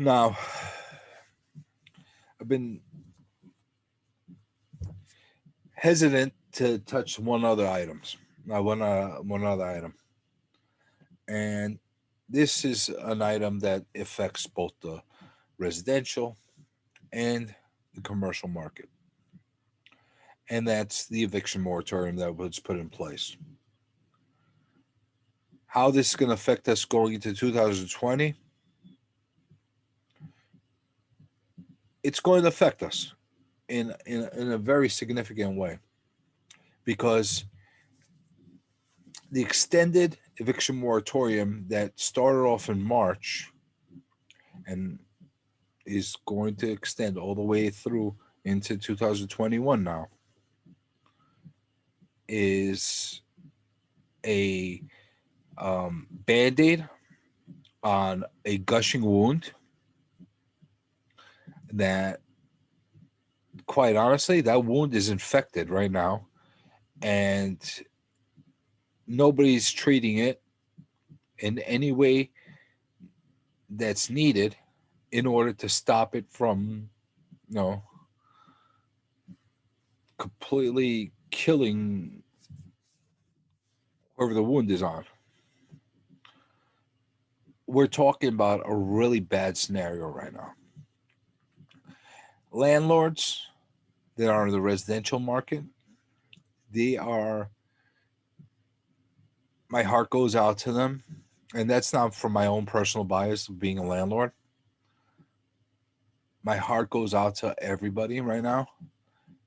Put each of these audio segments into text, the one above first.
Now, I've been hesitant to touch one other item, and this is an item that affects both the residential and the commercial market, and that's the eviction moratorium that was put in place. How this is going to affect us going into 2020? It's going to affect us in a very significant way because the extended eviction moratorium that started off in March and is going to extend all the way through into 2021 now is a band-aid on a gushing wound that, quite honestly, that wound is infected right now, and nobody's treating it in any way that's needed in order to stop it from, you know, completely killing whoever the wound is on. We're talking about a really bad scenario right now. Landlords that are in the residential market, they are, my heart goes out to them. And that's not from my own personal bias of being a landlord. My heart goes out to everybody right now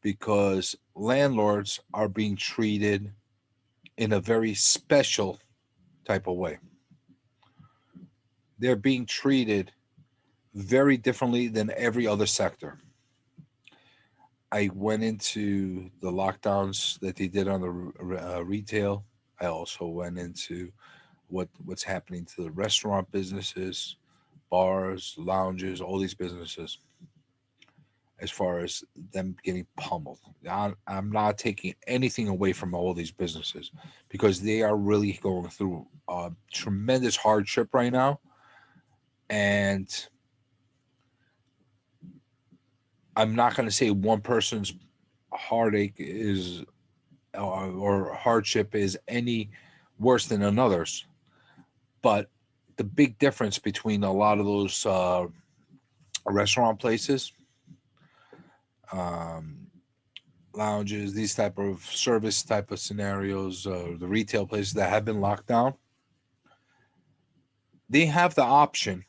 because landlords are being treated in a very special type of way. They're being treated very differently than every other sector. I went into the lockdowns that they did on the retail. I also went into what's happening to the restaurant businesses, bars, lounges, all these businesses, as far as them getting pummeled. I'm not taking anything away from all these businesses because they are really going through a tremendous hardship right now. And I'm not going to say one person's heartache is or hardship is any worse than another's, but the big difference between a lot of those restaurant places, um, lounges, these type of service type of scenarios, the retail places that have been locked down, they have the option.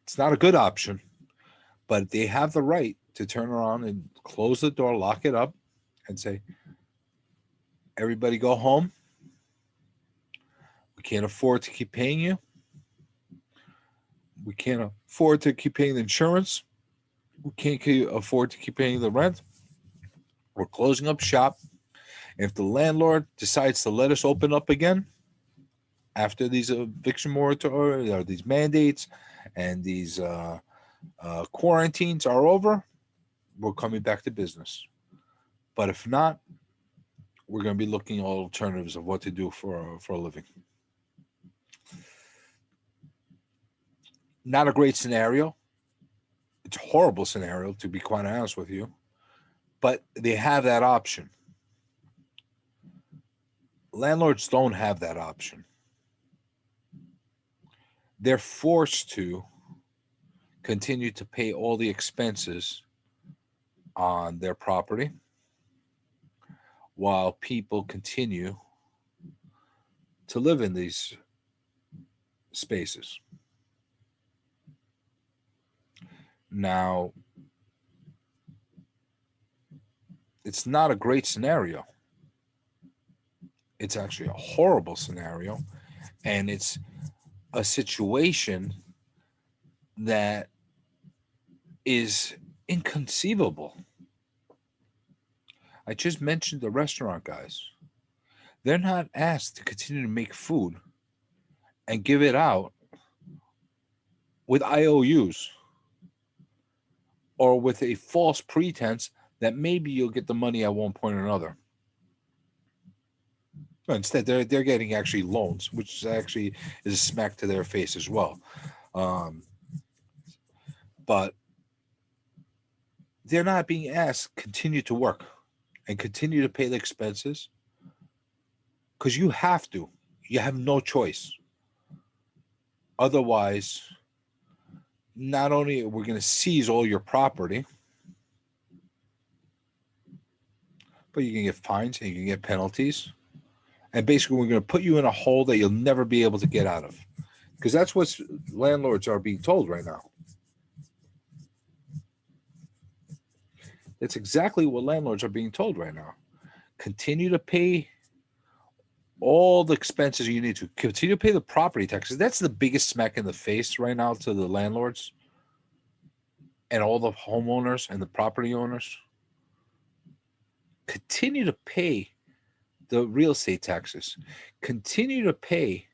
It's not a good option, but they have the right to turn around and close the door, lock it up, and say, everybody go home. We can't afford to keep paying you. We can't afford to keep paying the insurance. We can't afford to keep paying the rent. We're closing up shop. And if the landlord decides to let us open up again after these eviction moratoriums or these mandates and these quarantines are over, we're coming back to business. But if not, we're going to be looking at alternatives of what to do for a living. Not a great scenario. It's a horrible scenario, to be quite honest with you. But they have that option. Landlords don't have that option. They're forced to continue to pay all the expenses on their property while people continue to live in these spaces. Now, it's not a great scenario. It's actually a horrible scenario. And it's a situation that is inconceivable. I just mentioned the restaurant guys. They're not asked to continue to make food and give it out with IOUs or with a false pretense that maybe you'll get the money at one point or another. But instead, they're getting actually loans, which actually is a smack to their face as well. Um, but they're not being asked continue to work and continue to pay the expenses because you have to. You have no choice. Otherwise, not only we're going to seize all your property, but you can get fines and you can get penalties. And basically, we're going to put you in a hole that you'll never be able to get out of. Because that's what landlords are being told right now. That's exactly what landlords are being told right now. Continue to pay all the expenses you need to. Continue to pay the property taxes. That's the biggest smack in the face right now to the landlords and all the homeowners and the property owners. Continue to pay the real estate taxes. Continue to pay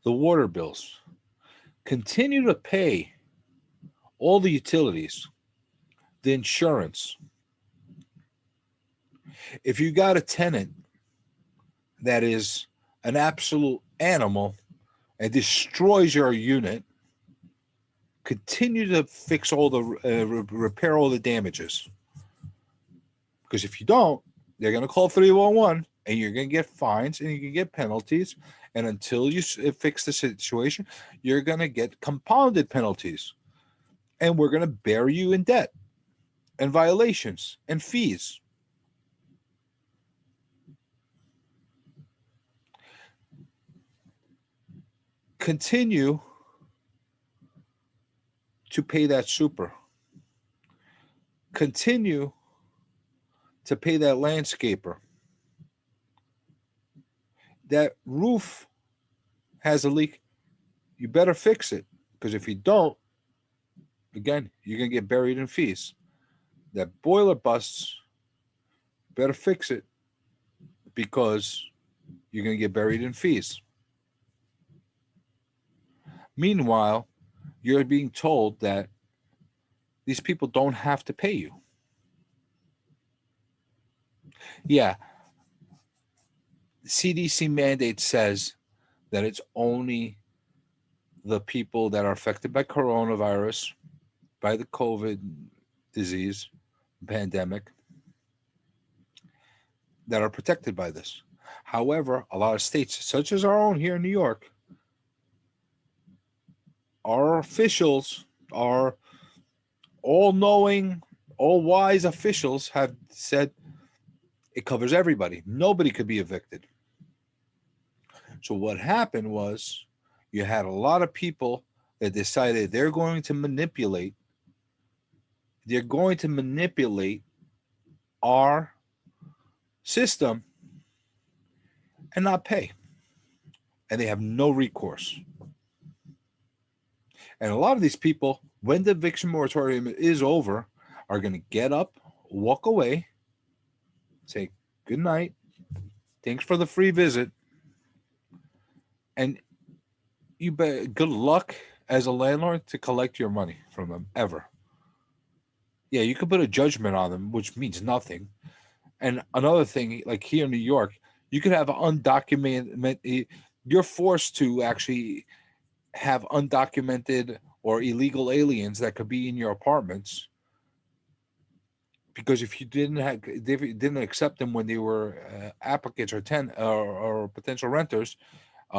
the water bills. Continue to pay all the utilities, the insurance. If you got a tenant that is an absolute animal and destroys your unit, continue to fix all the repair all the damages. Because if you don't, they're going to call 311 and you're going to get fines and you can get penalties. And until you fix the situation, you're going to get compounded penalties. And we're going to bury you in debt and violations and fees. Continue to pay that super. Continue to pay that landscaper. That roof has a leak. You better fix it. Because if you don't, again, you're going to get buried in fees. That boiler busts, better fix it because you're going to get buried in fees. Meanwhile, you're being told that these people don't have to pay you. Yeah, the CDC mandate says that it's only the people that are affected by coronavirus, by the COVID disease, pandemic, that are protected by this. However, a lot of states, such as our own here in New York, our officials, our all-knowing, all-wise officials have said it covers everybody. Nobody could be evicted. So what happened was you had a lot of people that decided they're going to manipulate our system and not pay. And they have no recourse. And a lot of these people, when the eviction moratorium is over, are going to get up, walk away, say good night, thanks for the free visit, and you bet good luck as a landlord to collect your money from them ever. Yeah, you could put a judgment on them, which means nothing. And another thing, like here in New York, you could have undocumented. You're forced to actually have undocumented or illegal aliens that could be in your apartments, because if you didn't accept them when they were applicants or potential renters,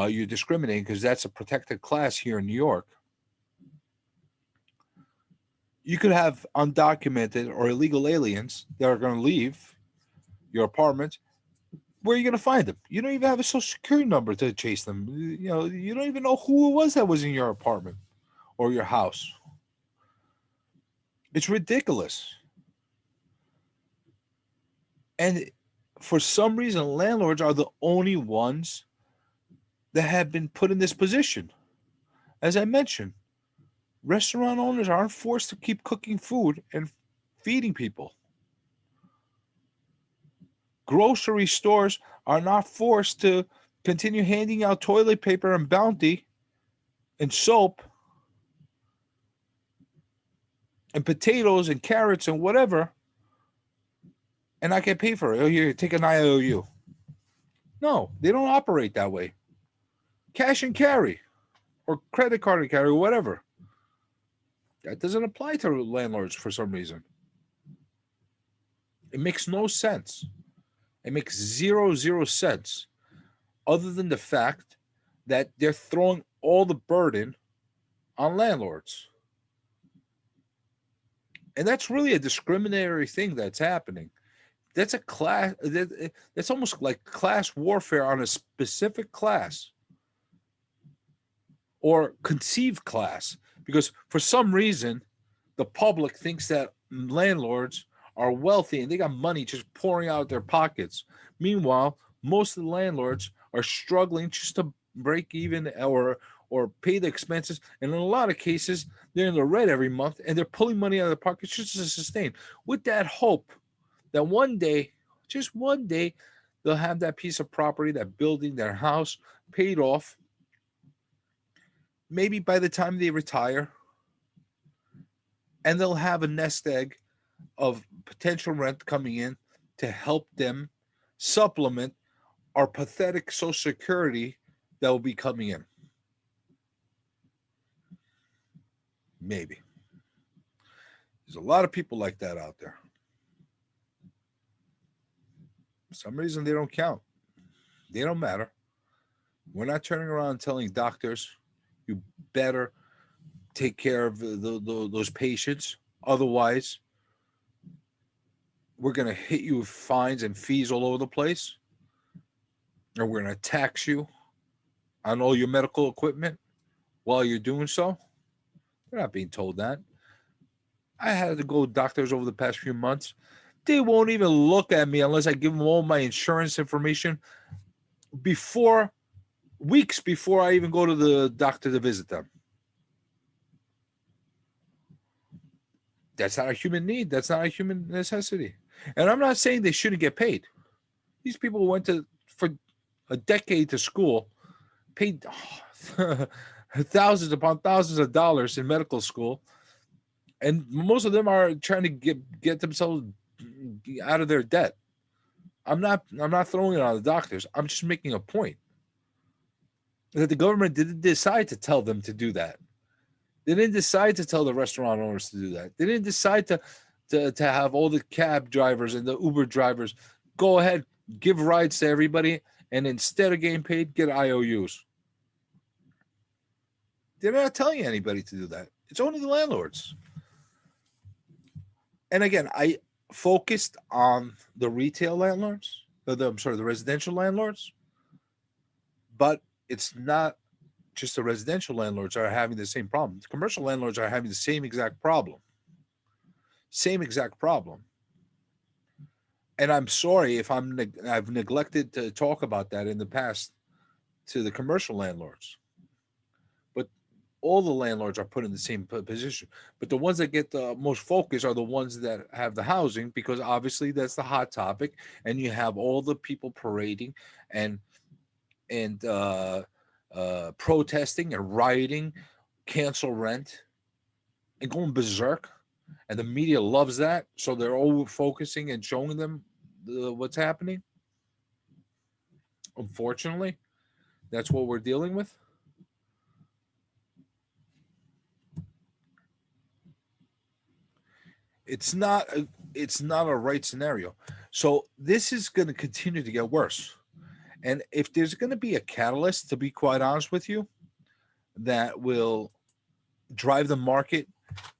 you're discriminating because that's a protected class here in New York. You could have undocumented or illegal aliens that are going to leave your apartment. Where are you going to find them? You don't even have a social security number to chase them. You know, you don't even know who it was that was in your apartment or your house. It's ridiculous. And for some reason, landlords are the only ones that have been put in this position. As I mentioned, restaurant owners aren't forced to keep cooking food and feeding people. Grocery stores are not forced to continue handing out toilet paper and Bounty and soap and potatoes and carrots and whatever, and I get paid for it. Oh, here, take an IOU. No, they don't operate that way. Cash and carry. or credit card account or whatever. That doesn't apply to landlords for some reason. It makes no sense. It makes zero sense, other than the fact that they're throwing all the burden on landlords. And that's really a discriminatory thing that's happening. That's a class, that's almost like class warfare on a specific class or conceived class, because for some reason the public thinks that landlords are wealthy and they got money just pouring out of their pockets. Meanwhile, most of the landlords are struggling just to break even or pay the expenses, and in a lot of cases they're in the red every month and they're pulling money out of their pockets just to sustain, with that hope that one day, just one day, they'll have that piece of property, that building, their house paid off. Maybe by the time they retire, and they'll have a nest egg of potential rent coming in to help them supplement our pathetic Social Security that will be coming in. Maybe. There's a lot of people like that out there. For some reason, they don't count. They don't matter. We're not turning around and telling doctors, you better take care of those patients. Otherwise, we're going to hit you with fines and fees all over the place. Or we're going to tax you on all your medical equipment while you're doing so. We're not being told that. I had to go to doctors over the past few months. They won't even look at me unless I give them all my insurance information before, weeks before I even go to the doctor to visit them. That's not a human need. That's not a human necessity. And I'm not saying they shouldn't get paid. These people went to for a decade to school, paid thousands upon thousands of dollars in medical school, and most of them are trying to get themselves out of their debt. I'm not throwing it on the doctors. I'm just making a point that the government didn't decide to tell them to do that. They didn't decide to tell the restaurant owners to do that. They didn't decide to have all the cab drivers and the Uber drivers go ahead, give rides to everybody, and instead of getting paid, get IOUs. They're not telling anybody to do that. It's only the landlords. And again, I focused on the retail landlords, the residential landlords, but it's not just the residential landlords are having the same problem. The commercial landlords are having the same exact problem. Same exact problem. And I'm sorry if I've neglected to talk about that in the past to the commercial landlords. But all the landlords are put in the same position. But the ones that get the most focus are the ones that have the housing, because obviously that's the hot topic, and you have all the people parading and and protesting and rioting, cancel rent, and going berserk. And the media loves that, so they're all focusing and showing them what's happening. Unfortunately, that's what we're dealing with. It's not a right scenario. So this is going to continue to get worse. And if there's going to be a catalyst, to be quite honest with you, that will drive the market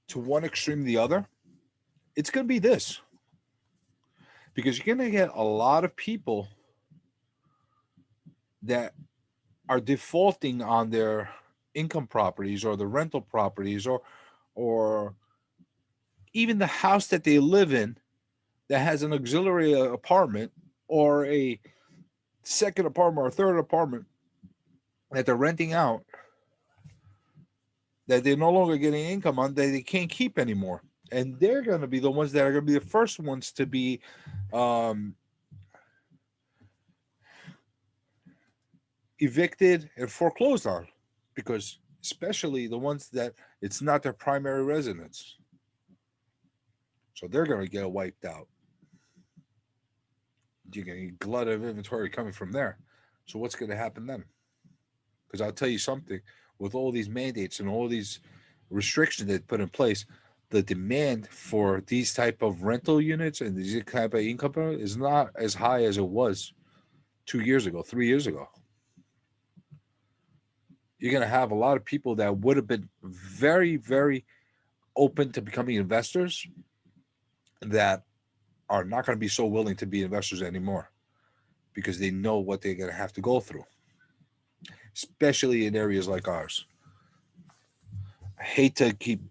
to one extreme or the other, it's going to be this. Because you're going to get a lot of people that are defaulting on their income properties or the rental properties, or even the house that they live in that has an auxiliary apartment or a second apartment or third apartment that they're renting out, that they're no longer getting income on, that they can't keep anymore. And they're going to be the ones that are going to be the first ones to be um, evicted and foreclosed on, because especially the ones that it's not their primary residence. So they're going to get wiped out. You're going to get a glut of inventory coming from there. So what's going to happen then? Because I'll tell you something, with all these mandates and all these restrictions they put in place, the demand for these type of rental units and these type of income is not as high as it was 2 years ago, 3 years ago. You're going to have a lot of people that would have been very, very open to becoming investors that are not going to be so willing to be investors anymore because they know what they're going to have to go through, especially in areas like ours. I hate to keep,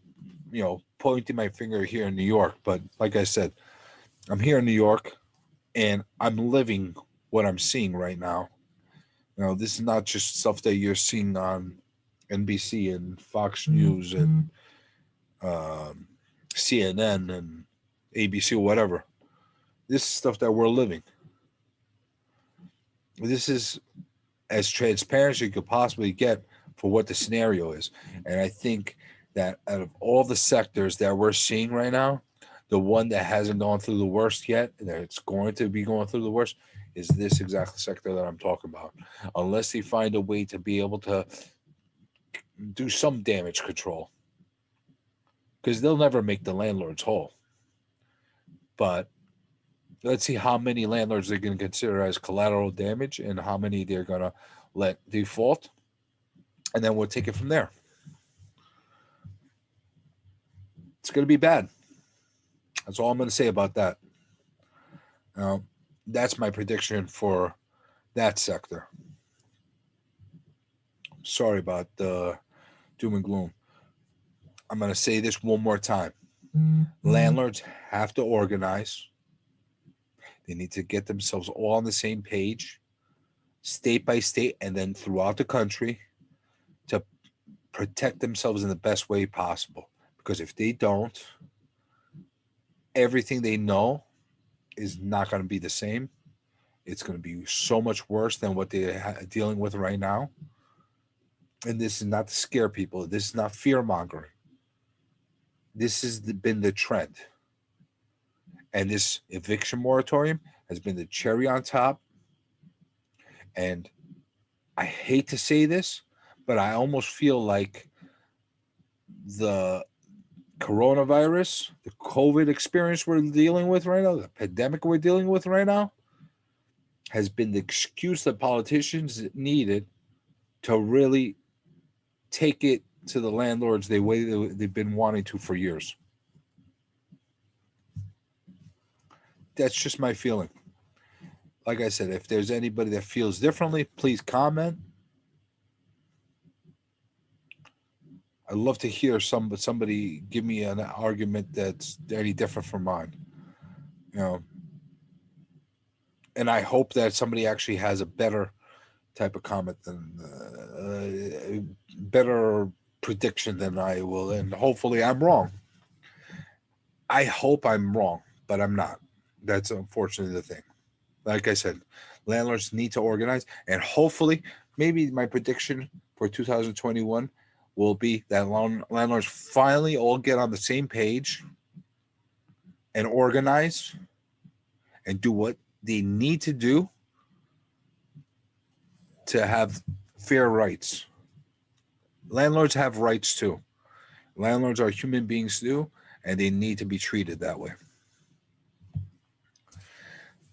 pointing my finger here in New York, but like I said, I'm here in New York and I'm living what I'm seeing right now. This is not just stuff that you're seeing on NBC and Fox News and CNN and ABC or whatever. This is stuff that we're living. This is as transparent as you could possibly get for what the scenario is. And I think that out of all the sectors that we're seeing right now, the one that hasn't gone through the worst yet, and that it's going to be going through the worst, is this exact sector that I'm talking about. Unless they find a way to be able to do some damage control. Because they'll never make the landlords whole. But let's see how many landlords they're going to consider as collateral damage and how many they're going to let default. And then we'll take it from there. It's going to be bad. That's all I'm going to say about that. That's my prediction for that sector. Sorry about the doom and gloom. I'm going to say this one more time. Landlords have to organize. They need to get themselves all on the same page, state by state, and then throughout the country to protect themselves in the best way possible. Because if they don't, everything they know is not going to be the same. It's going to be so much worse than what they're dealing with right now. And this is not to scare people. This is not fear-mongering. This has been the trend. And this eviction moratorium has been the cherry on top. And I hate to say this, but I almost feel like the coronavirus, the COVID experience we're dealing with right now, the pandemic we're dealing with right now, has been the excuse that politicians needed to really take it to the landlords the way they've been wanting to for years. That's just my feeling. Like I said, if there's anybody that feels differently, please comment. I'd love to hear somebody give me an argument that's any different from mine. And I hope that somebody actually has a better type of comment than better prediction than I will, and hopefully I'm wrong. I hope I'm wrong, but I'm not. That's unfortunately the thing. Like I said, landlords need to organize, and hopefully, maybe my prediction for 2021 will be that landlords finally all get on the same page and organize and do what they need to do to have fair rights. Landlords have rights too. Landlords are human beings too, and they need to be treated that way.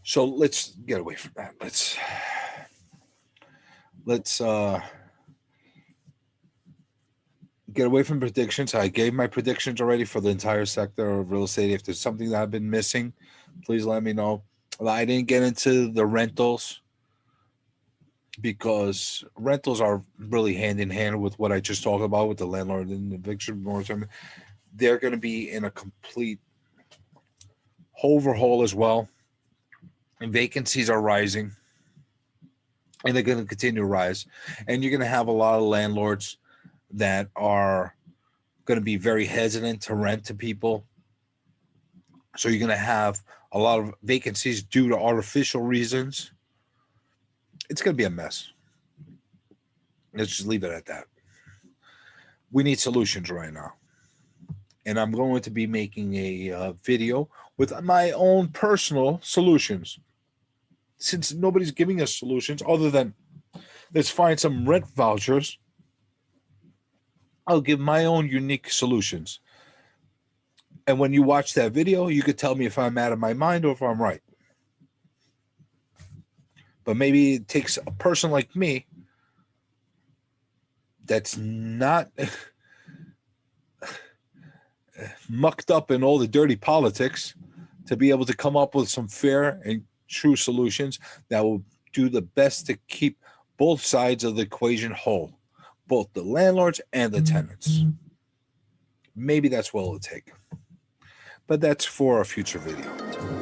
So let's get away from that. Let's get away from predictions. I gave my predictions already for the entire sector of real estate. If there's something that I've been missing, please let me know. I didn't get into the rentals because rentals are really hand in hand with what I just talked about with the landlord and eviction moratorium. They're going to be in a complete overhaul as well. And vacancies are rising, and they're going to continue to rise. And you're going to have a lot of landlords that are going to be very hesitant to rent to people. So you're going to have a lot of vacancies due to artificial reasons. It's going to be a mess. Let's just leave it at that. We need solutions right now. And I'm going to be making a video with my own personal solutions. Since nobody's giving us solutions other than let's find some rent vouchers I'll give my own unique solutions. And when you watch that video, you could tell me if I'm out of my mind or if I'm right. But maybe it takes a person like me that's not mucked up in all the dirty politics to be able to come up with some fair and true solutions that will do the best to keep both sides of the equation whole, both the landlords and the tenants. Maybe that's what it'll take. But that's for a future video.